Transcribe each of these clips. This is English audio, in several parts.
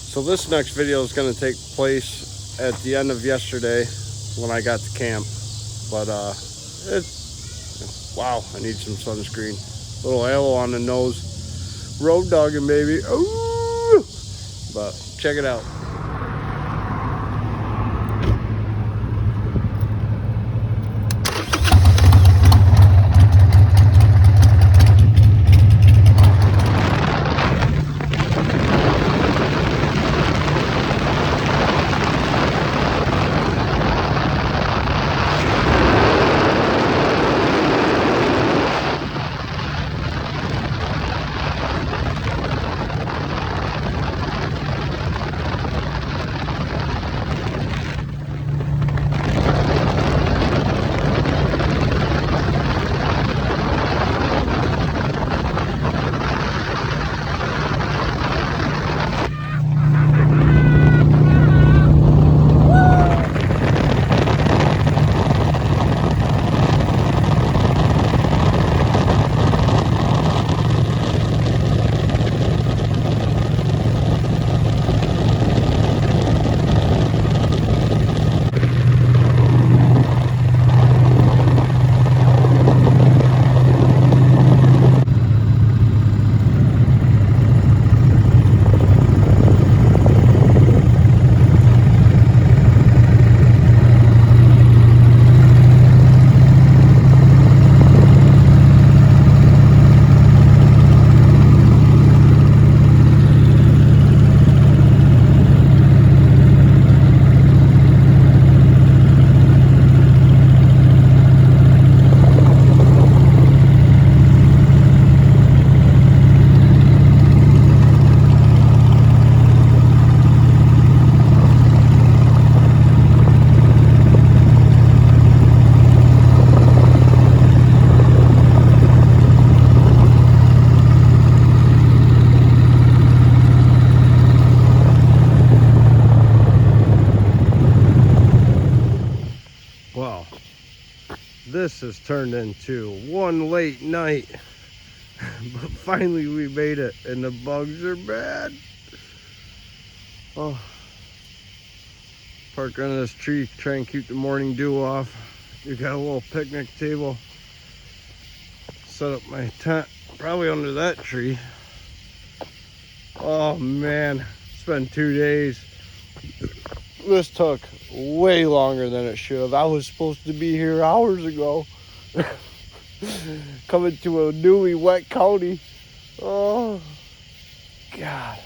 So this next video is going to take place at the end of yesterday when I got to camp. But wow, I need some sunscreen. Little halo on the nose. Road dogging, baby. Ooh! But check it out. Wow, this has turned into one late night, but finally we made it, and the bugs are bad. Oh, park under this tree, try and keep the morning dew off. We got a little picnic table. Set up my tent, probably under that tree. Oh man, it's been 2 days. This took way longer than it should have. I was supposed to be here hours ago. Coming to a newly wet county. Oh, God.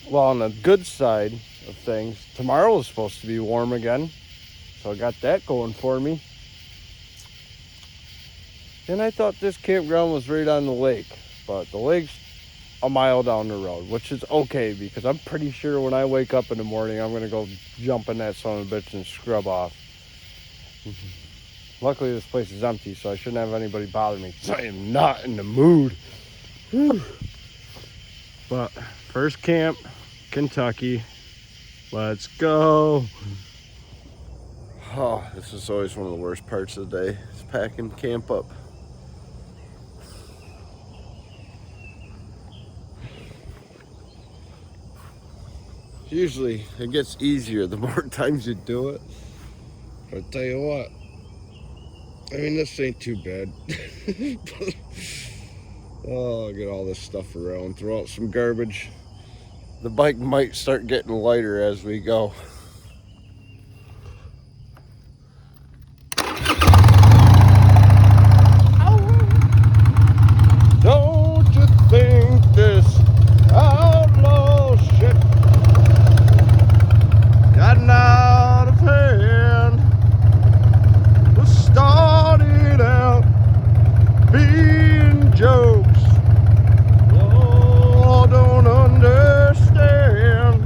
Well, on the good side of things, tomorrow is supposed to be warm again. So I got that going for me. And I thought this campground was right on the lake. But the lake's a mile down the road, which is okay because I'm pretty sure when I wake up in the morning, I'm going to go jump in that son of a bitch and scrub off. Luckily, this place is empty, so I shouldn't have anybody bother me because I am not in the mood. Whew. But first camp, Kentucky. Let's go. Oh, this is always one of the worst parts of the day. It's packing camp up. Usually it gets easier the more times you do it. But I tell you what, I mean, this ain't too bad. Oh, I'll get all this stuff around, throw out some garbage. The bike might start getting lighter as we go. Don't you think this outlaw shit gotten out of hand? We started out being jokes. Oh, don't understand.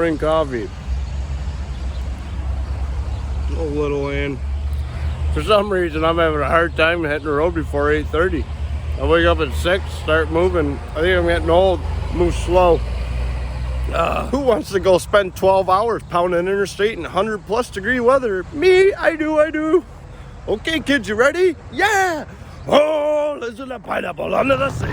morning coffee. Oh, little Ann. For some reason, I'm having a hard time hitting the road before 8:30. I wake up at 6, start moving. I think I'm getting old. Move slow. Who wants to go spend 12 hours pounding interstate in 100+ degree weather? Me, I do. Okay, kids, you ready? Yeah! Oh, listen to pineapple under the sea.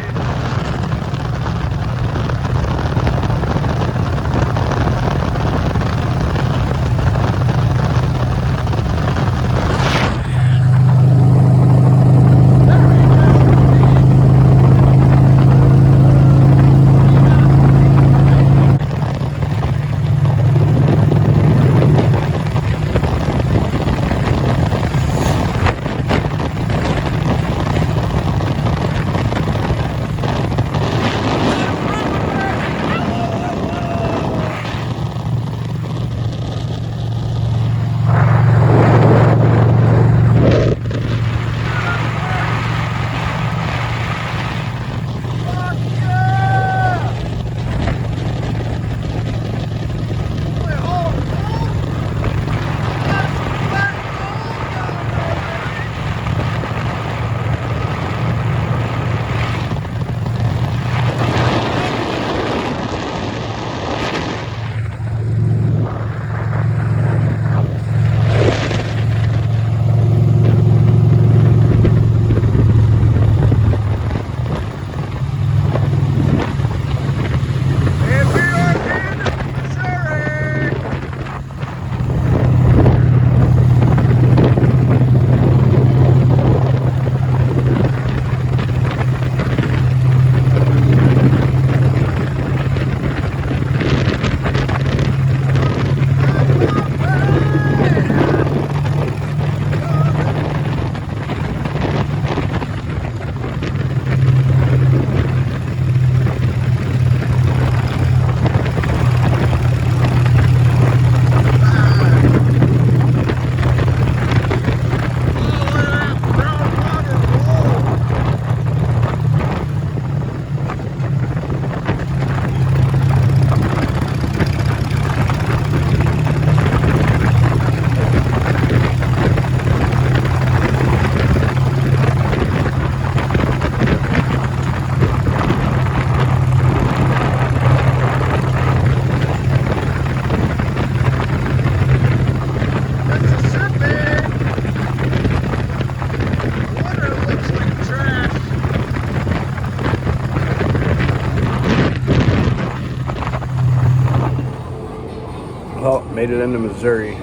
Well, made it into Missouri,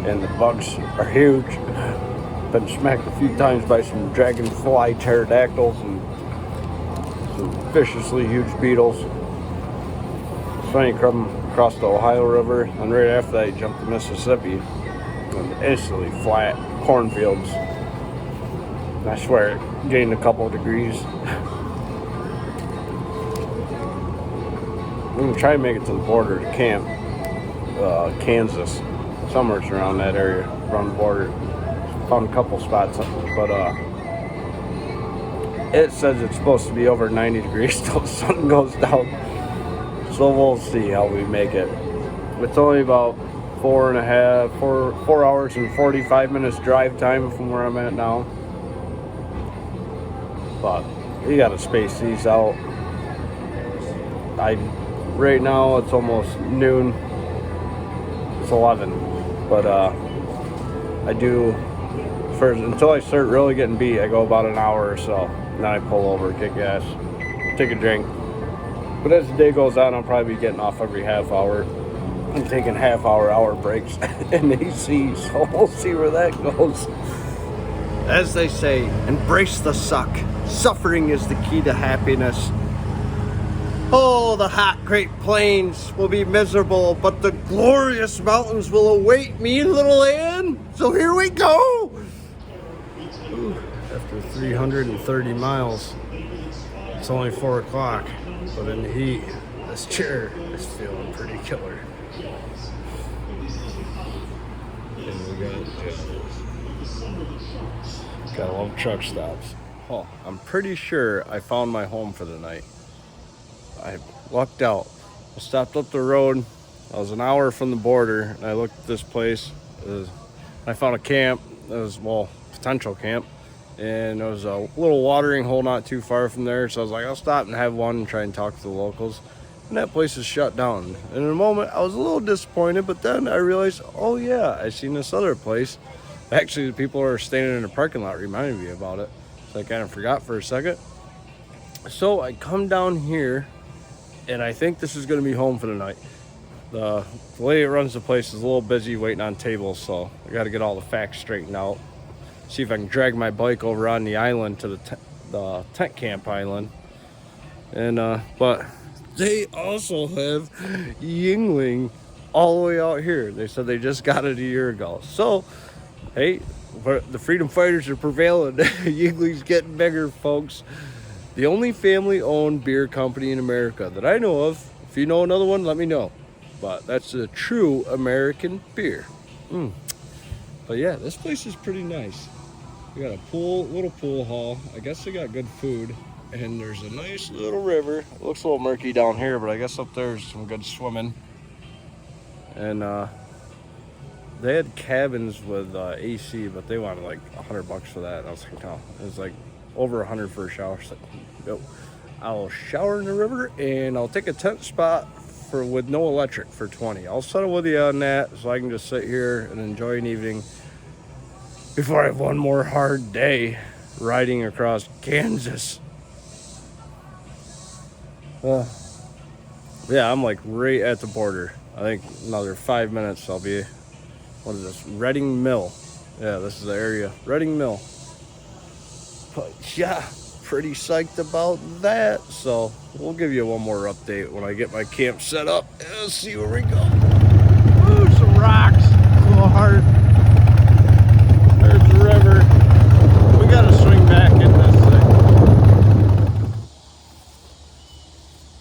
and the bugs are huge. Been smacked a few times by some dragonfly pterodactyls and some viciously huge beetles. It's funny, come across the Ohio River, and right after that, you jump to Mississippi, and instantly flat cornfields. And I swear, it gained a couple of degrees. I'm gonna try and make it to the border to camp. Kansas, somewhere around that area, around the border. Found a couple spots, but it says it's supposed to be over 90 degrees till the sun goes down. So we'll see how we make it. It's only about 4 hours and 45 minutes drive time from where I'm at now. But you gotta space these out. Right now it's almost noon. It's 11, but I do first until I start really getting beat. I go about an hour or so, and then I pull over, kick gas, take a drink. But as the day goes on, I'll probably be getting off every half hour. I'm taking hour breaks in AC, so we'll see where that goes. As they say, embrace the suck. Suffering is the key to happiness. Oh, the hot Great Plains will be miserable, but the glorious mountains will await me, little Ann. So here we go. Ooh, after 330 miles, it's only 4 o'clock, but in the heat, this chair is feeling pretty killer. And we gotta love truck stops. Oh, I'm pretty sure I found my home for the night. I lucked out. I stopped up the road. I was an hour from the border, and I looked at this place. I found a camp. It was, well, potential camp. And there was a little watering hole not too far from there. So I was like, I'll stop and have one and try and talk to the locals. And that place is shut down. And in a moment, I was a little disappointed, but then I realized, oh yeah, I seen this other place. Actually, the people who are standing in the parking lot reminded me about it. So I kind of forgot for a second. So I come down here, and I think this is going to be home for the night. The lady that runs the place is a little busy waiting on tables, so I got to get all the facts straightened out. See if I can drag my bike over on the island to the tent camp island. And but they also have Yingling all the way out here. They said they just got it a year ago. So, hey, the freedom fighters are prevailing. Yingling's getting bigger, folks. The only family-owned beer company in America that I know of. If you know another one, let me know. But that's a true American beer. But yeah, this place is pretty nice. We got a little pool hall. I guess they got good food. And there's a nice little river. It looks a little murky down here, but I guess up there's some good swimming. And they had cabins with AC, but they wanted like $100 for that. And I was like, no. It was like over $100 for a shower. So, nope. I'll shower in the river, and I'll take a tent spot with no electric for $20. I'll settle with you on that, so I can just sit here and enjoy an evening before I have one more hard day riding across Kansas. Yeah, I'm like right at the border. I think another 5 minutes I'll be, what is this, Reading Mill. Yeah, this is the area, Reading Mill. But yeah, pretty psyched about that. So we'll give you one more update when I get my camp set up. Let's see where we go. Ooh, some rocks, a little hard. There's the river. We gotta swing back in this thing.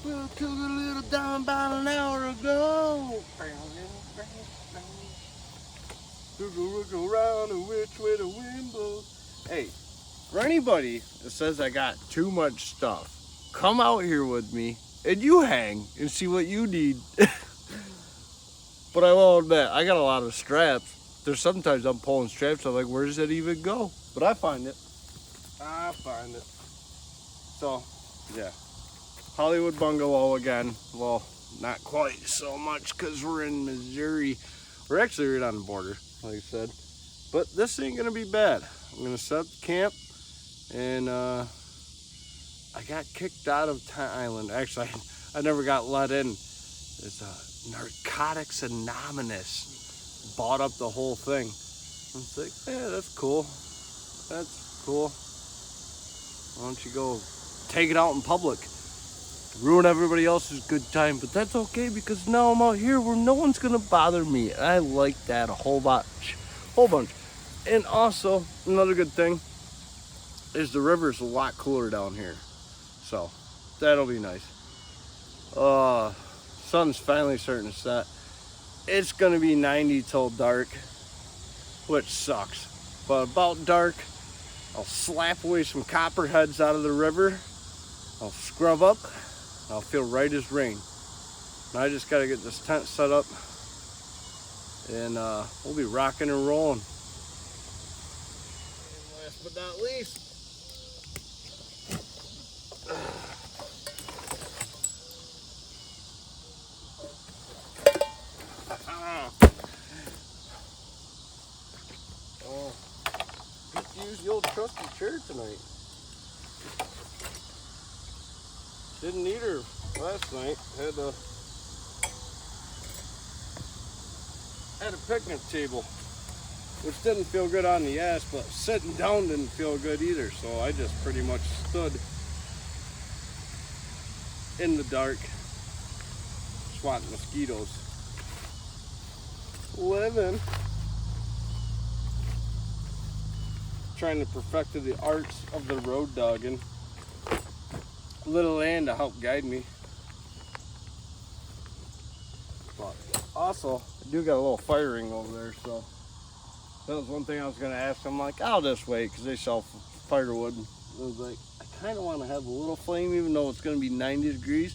Well, took a little down about an hour ago. Around and which way the wind blows. Hey, for anybody that says I got too much stuff, come out here with me and you hang and see what you need. But I will admit, I got a lot of straps. There's sometimes I'm pulling straps, I'm like, where does that even go? But I find it. So, yeah. Hollywood Bungalow again. Well, not quite so much because we're in Missouri. We're actually right on the border, like I said. But this ain't gonna be bad. I'm gonna set up the camp, and I got kicked out of Tent Island. Actually, I never got let in. It's Narcotics Anonymous bought up the whole thing. It's like, yeah, that's cool. That's cool. Why don't you go take it out in public? Ruin everybody else's good time, but that's okay because now I'm out here where no one's gonna bother me. And I like that a whole bunch. And also, another good thing is the river's a lot cooler down here. So, that'll be nice. Sun's finally starting to set. It's gonna be 90 till dark, which sucks. But about dark, I'll slap away some copperheads out of the river. I'll scrub up. I'll feel right as rain. And I just gotta get this tent set up, and we'll be rocking and rolling. And last but not least, use the old trusty chair tonight. Didn't need her last night. Had a picnic table, which didn't feel good on the ass, but sitting down didn't feel good either. So I just pretty much stood in the dark, swatting mosquitoes. Living. Trying to perfect the arts of the road dogging. Little land to help guide me. But also, I do got a little fire ring over there, so that was one thing I was going to ask. I'm like, I'll just wait because they sell firewood. I was like, I kind of want to have a little flame even though it's going to be 90 degrees.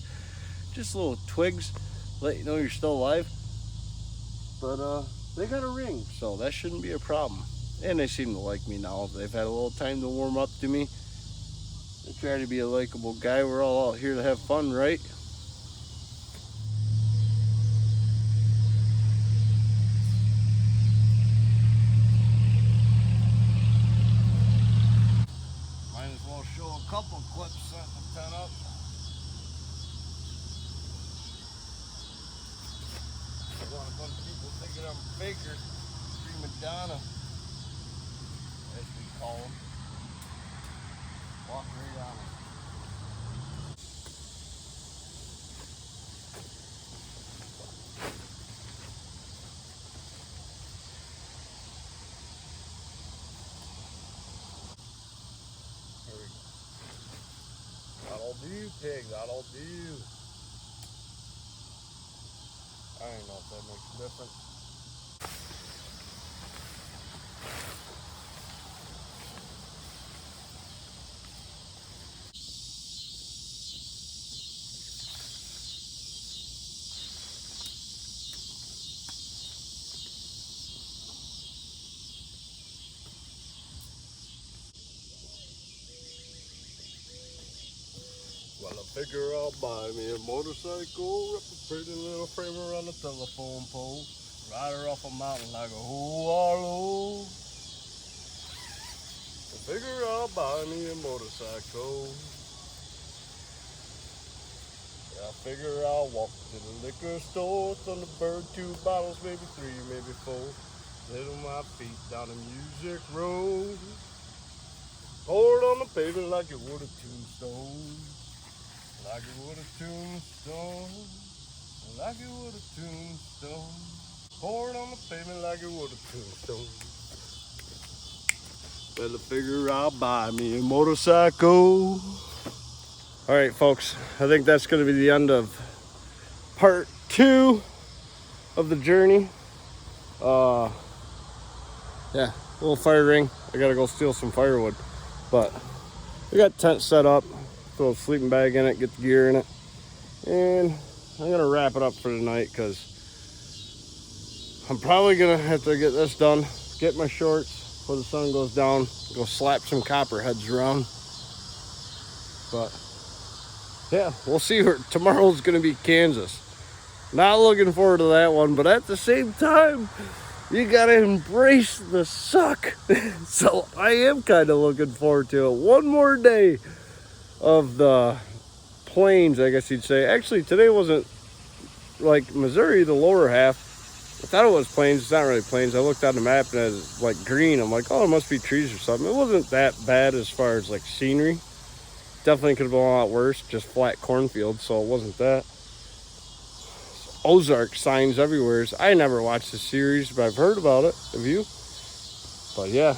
just little twigs, let you know you're still alive. But they got a ring, so that shouldn't be a problem. And they seem to like me now. They've had a little time to warm up to me. I try to be a likable guy. We're all out here to have fun, right? Might as well show a couple clips setting the tent up. I want a bunch of people thinking I'm a faker, prima donna, as we call them. Walk right on it. There we go. That'll do, pig, that'll do. I don't know if that makes a difference. Well, I figure I'll buy me a motorcycle, wrap a pretty little framer on the telephone pole, ride her off a mountain like a wallow. I figure I'll buy me a motorcycle. I figure I'll walk to the liquor store, Thunderbird, 2 bottles, maybe 3, maybe 4. Lay on my feet down the music road. Pour it on the pavement like it would a tombstone. Like it would a tombstone. Like it would a tombstone. Pour it on the pavement like it would a tombstone. Better figure I'll buy me a motorcycle. All right, folks, I think that's going to be the end of part 2 of the journey. Yeah, little fire ring. I got to go steal some firewood. But we got tent set up, throw a sleeping bag in it, get the gear in it. And I'm going to wrap it up for tonight because I'm probably going to have to get this done, get my shorts before the sun goes down, go slap some copperheads around. But yeah, we'll see. Tomorrow's going to be Kansas. Not looking forward to that one, but at the same time, you got to embrace the suck. So I am kind of looking forward to it. One more day of the plains, I guess you'd say. Actually, today wasn't like Missouri, the lower half. I thought it was plains. It's not really plains. I looked on the map and it was like green. I'm like, oh, it must be trees or something. It wasn't that bad as far as like scenery. Definitely could have been a lot worse. Just flat cornfield, so it wasn't that. Ozark signs everywhere. I never watched the series, but I've heard about it. Have you? But yeah,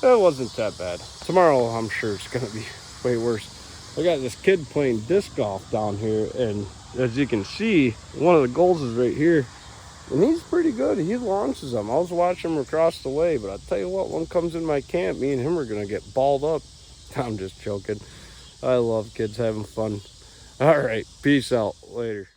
it wasn't that bad. Tomorrow, I'm sure it's gonna be way worse. I got this kid playing disc golf down here, and as you can see, one of the goals is right here, and he's pretty good. He launches them. I was watching him across the way, but I'll tell you what, one comes in my camp, me and him are gonna get balled up. I'm just joking. I love kids having fun. All right, peace out. Later.